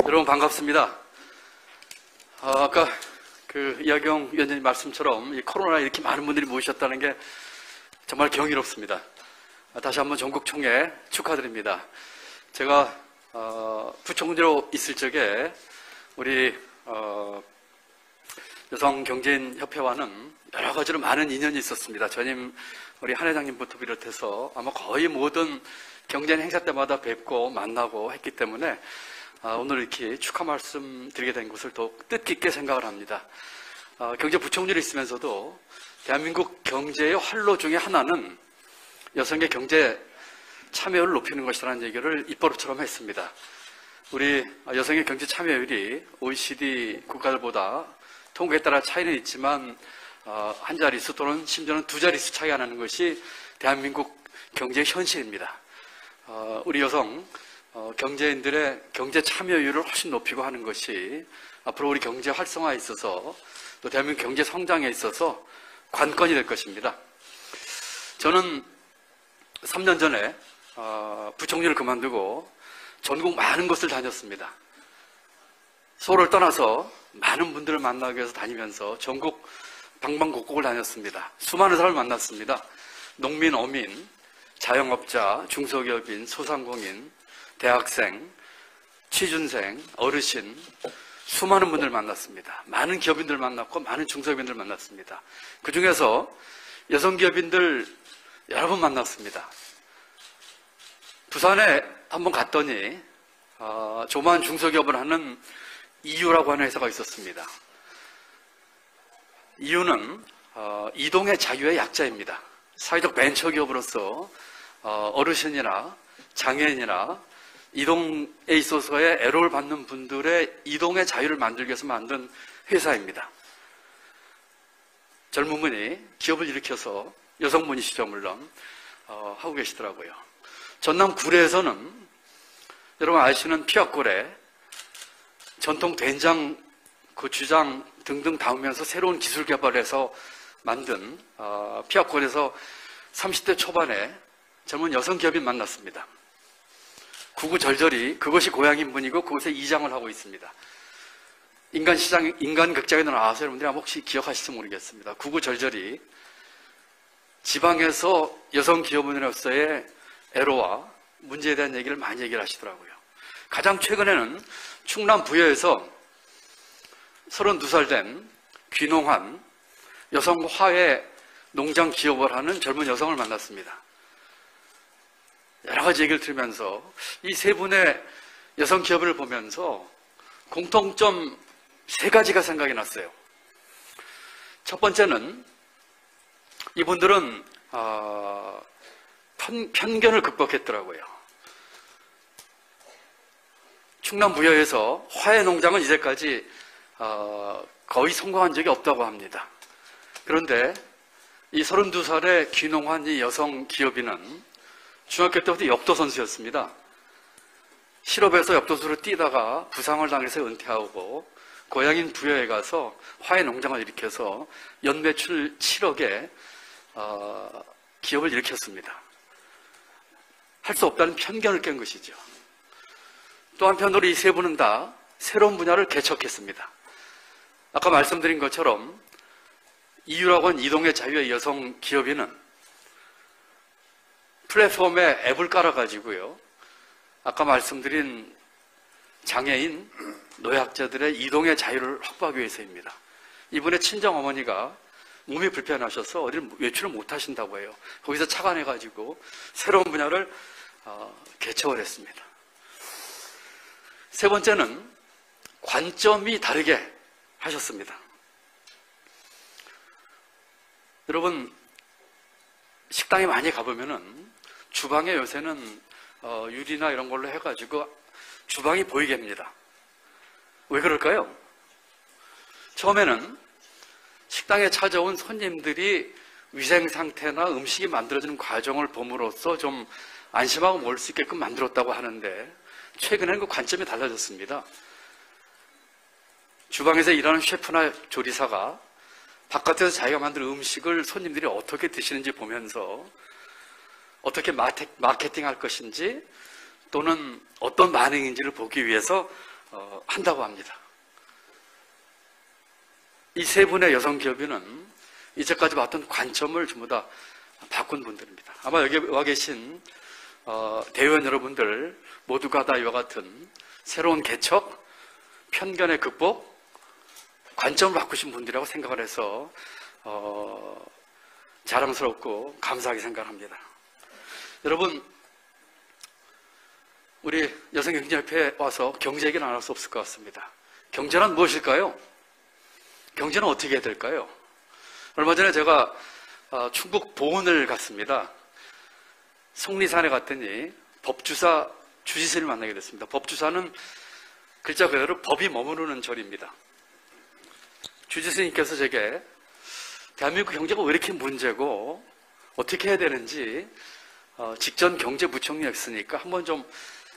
여러분 반갑습니다. 아까 이하경 위원장님 말씀처럼 이 코로나 이렇게 많은 분들이 모이셨다는 게 정말 경이롭습니다. 다시 한번 전국 총회 축하드립니다. 제가 부총리로 있을 적에 우리 여성경제인협회와는 여러 가지로 많은 인연이 있었습니다. 전임 우리 한 회장님부터 비롯해서 아마 거의 모든 경제인 행사 때마다 뵙고 만나고 했기 때문에 오늘 이렇게 축하 말씀 드리게 된 것을 더욱 뜻깊게 생각을 합니다. 경제부총리로 있으면서도 대한민국 경제의 활로 중에 하나는 여성의 경제 참여율을 높이는 것이라는 얘기를 입버릇처럼 했습니다. 우리 여성의 경제 참여율이 OECD 국가들보다 통계에 따라 차이는 있지만 한 자릿수 또는 심지어는 두 자릿수 차이가 나는 것이 대한민국 경제의 현실입니다. 우리 여성 경제인들의 경제 참여율을 훨씬 높이고 하는 것이 앞으로 우리 경제 활성화에 있어서 또 대한민국 경제 성장에 있어서 관건이 될 것입니다. 저는 3년 전에 부총리를 그만두고 전국 많은 곳을 다녔습니다. 서울을 떠나서 많은 분들을 만나기 위해서 다니면서 전국 방방곡곡을 다녔습니다. 수많은 사람을 만났습니다. 농민, 어민, 자영업자, 중소기업인, 소상공인, 대학생, 취준생, 어르신, 수많은 분들 만났습니다. 많은 기업인들 만났고 많은 중소기업인들 만났습니다. 그 중에서 여성기업인들 여러 번 만났습니다. 부산에 한번 갔더니 조그마한 중소기업을 하는 이유라고 하는 회사가 있었습니다. 이유는 이동의 자유의 약자입니다. 사회적 벤처기업으로서 어르신이나 장애인이나 이동에 있어서의 애로를 받는 분들의 이동의 자유를 만들기 위해서 만든 회사입니다. 젊은 분이 기업을 일으켜서 여성분이시죠 물론 하고 계시더라고요. 전남 구례에서는 여러분 아시는 피아골에 전통 된장, 고추장 등등 담으면서 새로운 기술 개발해서 만든 피아골에서 30대 초반에 젊은 여성 기업인 만났습니다. 구구절절히 그것이 고향인 분이고 그곳에 이장을 하고 있습니다. 인간극장에 나와서 여러분들이 아마 혹시 기억하실지 모르겠습니다. 구구절절히 지방에서 여성 기업인으로서의 애로와 문제에 대한 얘기를 많이 얘기를 하시더라고요. 가장 최근에는 충남 부여에서 32살 된 귀농한 여성 화훼 농장 기업을 하는 젊은 여성을 만났습니다. 여러 가지 얘기를 들으면서 이 세 분의 여성 기업을 보면서 공통점 3가지가 생각이 났어요. 첫 번째는 이분들은 편견을 극복했더라고요. 충남 부여에서 화훼 농장은 이제까지 거의 성공한 적이 없다고 합니다. 그런데 이 32살의 귀농한 이 여성 기업인은 중학교 때부터 엽도 선수였습니다. 실업에서 엽도수를 뛰다가 부상을 당해서 은퇴하고 고향인 부여에 가서 화훼 농장을 일으켜서 연매출 7억에 기업을 일으켰습니다. 할 수 없다는 편견을 깬 것이죠. 또 한편으로 이 세 분은 다 새로운 분야를 개척했습니다. 아까 말씀드린 것처럼 이유라고 한 이동의 자유의 여성 기업인은 플랫폼에 앱을 깔아가지고요. 아까 말씀드린 장애인, 노약자들의 이동의 자유를 확보하기 위해서입니다. 이분의 친정어머니가 몸이 불편하셔서 어디를 외출을 못 하신다고 해요. 거기서 착안해가지고 새로운 분야를 개척을 했습니다. 세 번째는 관점이 다르게 하셨습니다. 여러분 식당에 많이 가보면은 주방에 요새는 유리나 이런 걸로 해가지고 주방이 보이게 합니다. 왜 그럴까요? 처음에는 식당에 찾아온 손님들이 위생 상태나 음식이 만들어지는 과정을 봄으로써 좀 안심하고 먹을 수 있게끔 만들었다고 하는데 최근에는 그 관점이 달라졌습니다. 주방에서 일하는 셰프나 조리사가 바깥에서 자기가 만든 음식을 손님들이 어떻게 드시는지 보면서 어떻게 마케팅할 것인지 또는 어떤 반응인지를 보기 위해서 한다고 합니다. 이 세 분의 여성 기업인은 이제까지 봤던 관점을 전부 다 바꾼 분들입니다. 아마 여기 와 계신 대의원 여러분들 모두가 다 이와 같은 새로운 개척, 편견의 극복, 관점을 바꾸신 분들이라고 생각을 해서 자랑스럽고 감사하게 생각합니다. 여러분, 우리 여성경제협회에 와서 경제 얘기는 안 할 수 없을 것 같습니다. 경제란 무엇일까요? 경제는 어떻게 해야 될까요? 얼마 전에 제가 충북 보은을 갔습니다. 속리산에 갔더니 법주사 주지스님을 만나게 됐습니다. 법주사는 글자 그대로 법이 머무르는 절입니다. 주지스님께서 제게 대한민국 경제가 왜 이렇게 문제고 어떻게 해야 되는지 직전 경제부총리였으니까 한번 좀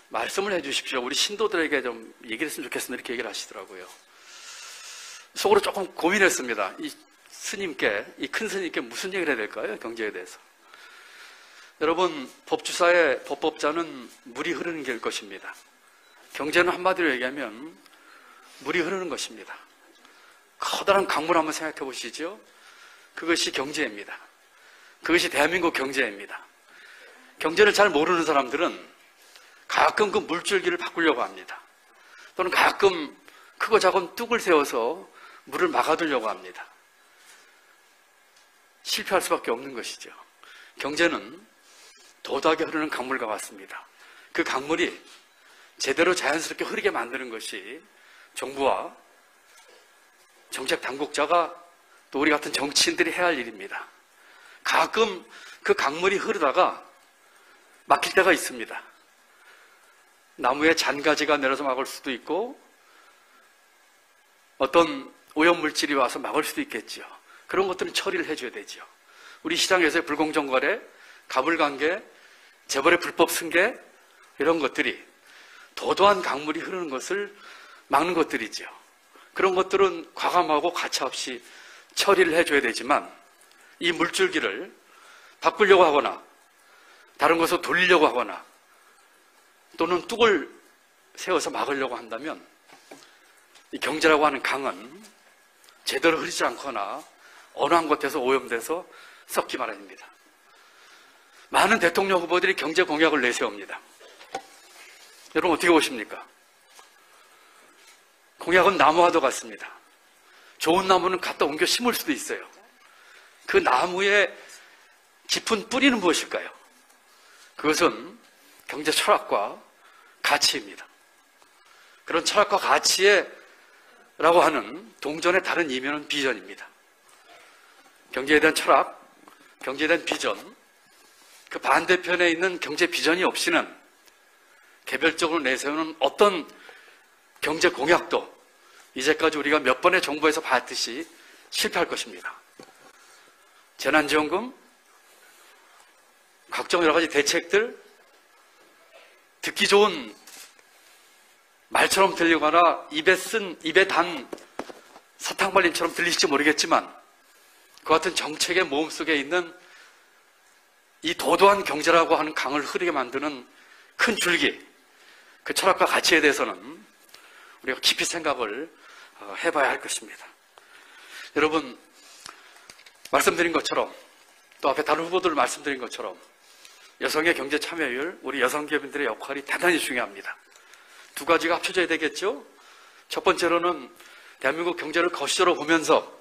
말씀을 해 주십시오. 우리 신도들에게 좀 얘기를 했으면 좋겠습니다. 이렇게 얘기를 하시더라고요. 속으로 조금 고민했습니다. 이 스님께, 이 큰 스님께 무슨 얘기를 해야 될까요? 경제에 대해서. 여러분, 법주사의 법법자는 물이 흐르는 길 것입니다. 경제는 한마디로 얘기하면 물이 흐르는 것입니다. 커다란 강물 한번 생각해 보시죠. 그것이 경제입니다. 그것이 대한민국 경제입니다. 경제를 잘 모르는 사람들은 가끔 그 물줄기를 바꾸려고 합니다. 또는 가끔 크고 작은 뚝을 세워서 물을 막아두려고 합니다. 실패할 수밖에 없는 것이죠. 경제는 도도하게 흐르는 강물과 같습니다. 그 강물이 제대로 자연스럽게 흐르게 만드는 것이 정부와 정책 당국자가 또 우리 같은 정치인들이 해야 할 일입니다. 가끔 그 강물이 흐르다가 막힐 때가 있습니다. 나무에 잔가지가 내려서 막을 수도 있고 어떤 오염물질이 와서 막을 수도 있겠죠. 그런 것들은 처리를 해줘야 되죠. 우리 시장에서의 불공정 거래, 가불관계, 재벌의 불법 승계 이런 것들이 도도한 강물이 흐르는 것을 막는 것들이죠. 그런 것들은 과감하고 가차없이 처리를 해줘야 되지만 이 물줄기를 바꾸려고 하거나 다른 것으로 돌리려고 하거나 또는 뚝을 세워서 막으려고 한다면 이 경제라고 하는 강은 제대로 흐르지 않거나 어느 한 곳에서 오염돼서 썩기 마련입니다. 많은 대통령 후보들이 경제 공약을 내세웁니다. 여러분 어떻게 보십니까? 공약은 나무와도 같습니다. 좋은 나무는 갖다 옮겨 심을 수도 있어요. 그 나무의 깊은 뿌리는 무엇일까요? 그것은 경제 철학과 가치입니다. 그런 철학과 가치라고 하는 동전의 다른 이면은 비전입니다. 경제에 대한 철학, 경제에 대한 비전, 그 반대편에 있는 경제 비전이 없이는 개별적으로 내세우는 어떤 경제 공약도 이제까지 우리가 몇 번의 정부에서 봤듯이 실패할 것입니다. 재난지원금, 각종 여러 가지 대책들, 듣기 좋은 말처럼 들리거나 입에 단 사탕발림처럼 들리실지 모르겠지만 그 같은 정책의 모험 속에 있는 이 도도한 경제라고 하는 강을 흐르게 만드는 큰 줄기, 그 철학과 가치에 대해서는 우리가 깊이 생각을 해봐야 할 것입니다. 여러분, 말씀드린 것처럼 또 앞에 다른 후보들 말씀드린 것처럼 여성의 경제 참여율, 우리 여성 기업인들의 역할이 대단히 중요합니다. 두 가지가 합쳐져야 되겠죠? 첫 번째로는 대한민국 경제를 거시적으로 보면서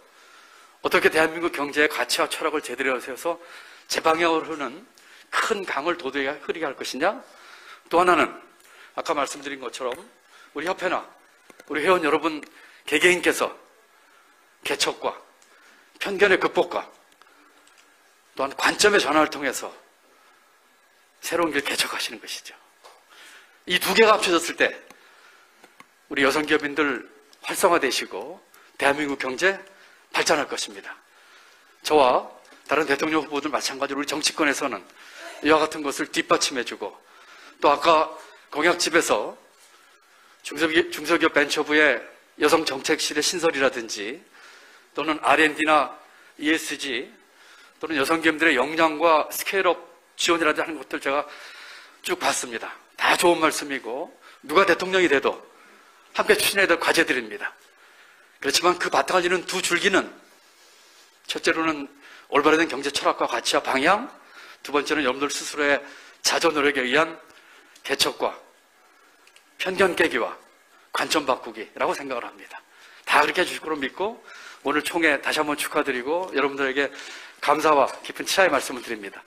어떻게 대한민국 경제의 가치와 철학을 제대로 세워서 제 방향으로 흐르는 큰 강을 도도하게 흐르게 할 것이냐? 또 하나는 아까 말씀드린 것처럼 우리 협회나 우리 회원 여러분 개개인께서 개척과 편견의 극복과 또한 관점의 전환을 통해서 새로운 길 개척하시는 것이죠. 이 두 개가 합쳐졌을 때 우리 여성기업인들 활성화되시고 대한민국 경제 발전할 것입니다. 저와 다른 대통령 후보들 마찬가지로 우리 정치권에서는 이와 같은 것을 뒷받침해주고 또 아까 공약집에서 중소기업 벤처부의 여성정책실의 신설이라든지 또는 R&D나 ESG 또는 여성기업들의 역량과 스케일업 지원이라든지 하는 것들 제가 쭉 봤습니다. 다 좋은 말씀이고 누가 대통령이 돼도 함께 추진해야 될 과제들입니다. 그렇지만 그 바탕을 이루는 두 줄기는 첫째로는 올바른 경제 철학과 가치와 방향, 두 번째는 여러분들 스스로의 자조 노력에 의한 개척과 편견 깨기와 관점 바꾸기라고 생각을 합니다. 다 그렇게 해주실 거로 믿고 오늘 총회 다시 한번 축하드리고 여러분들에게 감사와 깊은 치아의 말씀을 드립니다.